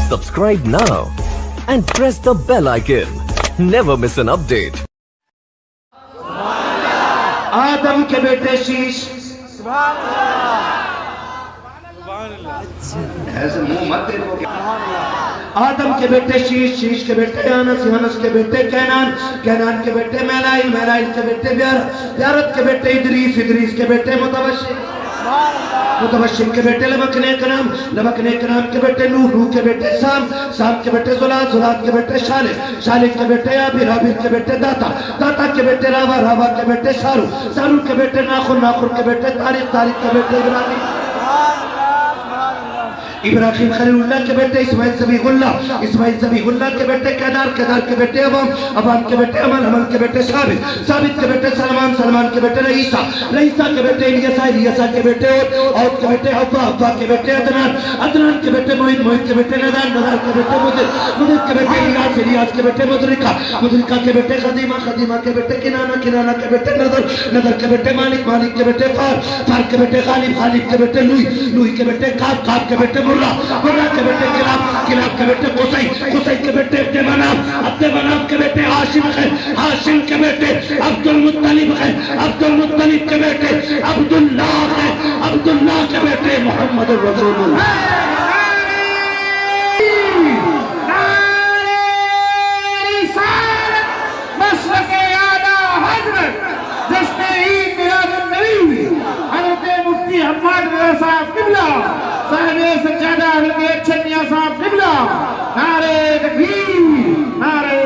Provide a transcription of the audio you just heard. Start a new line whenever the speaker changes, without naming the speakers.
Subscribe now and press the bell icon. Never miss an update.
आदम के बेटे शीश, ऐसे मुंह मत देखो। आदम के बेटे शीश, शीश के बेटे अनस, अनस के बेटे कैनान, कैनान के बेटे मैलाइल, मैलाइल के बेटे ब्यारत, ब्यारत के बेटे इदरीस, इदरीस के बेटे मुतबश्शिर, मुतबश्शिर के बेटे लबकने कनाम, लबकने कनाम के बेटे नूह, नूह के बेटे साम, साम के बेटे जुलाद, जुलाद के बेटे शालिह, शालिह के बेटे आबिर, आबिर के बेटे दाता, दाता के बेटे रावा, रावा के बेटे शारू, शारू के बेटे नाखुर, नाखुर के बेटे तारिक, तारिक के बेटे इब्राहिम, इब्राहिम खलीलुल्लाह के बेटे इस्माइल ज़बीहुल्लाह, इस्माइल ज़बीहुल्लाह के बेटे केदार, केदार के बेटे अवाम, अवाम के बेटे अमन, अमन के बेटे साबित, साबित के बेटे सलमान, सलमान के बेटे रईसा, रईसा के बेटे इलियासा, इलियासा के बेटे औद के बेटे हव्वा, हव्वा के बेटे अदनान, अदनान के बेटे मोइन, मोइन के बेटे नदान, नदान के बेटे मुदिर, मुदिर के बेटे इलियास, इलियास के बेटे मुदरिका, मुदरिका के बेटे खदीमा, खदीमा के बेटे किनाना, किनाना के बेटे नदर, नदर के बेटे मालिक, मालिक के बेटे फार, फार के बेटे गालिब, गालिब के बेटे लुई, लुई के बेटे काब, काब के बेटे मुर्रा, मुर्रा के बेटे किलाब, किलाब के बेटे कुसै, कुसै के बेटे अब्दे मनाफ, अब्दे मनाफ के बेटे हाशिम है, हाशिम के बेटे अब्दुल मुत्तलिब है, अब्दुल मुत्तलिब के बेटे अब्दुल्लाह है, अब्दुल्लाह के बेटे मोहम्मद रसूलुल्लाह।
हम्माद रज़ा साहब क़िबला, साहिब सज्जादा हज़रत छन्निया साहब क़िबला, नारे तकबीर, नारे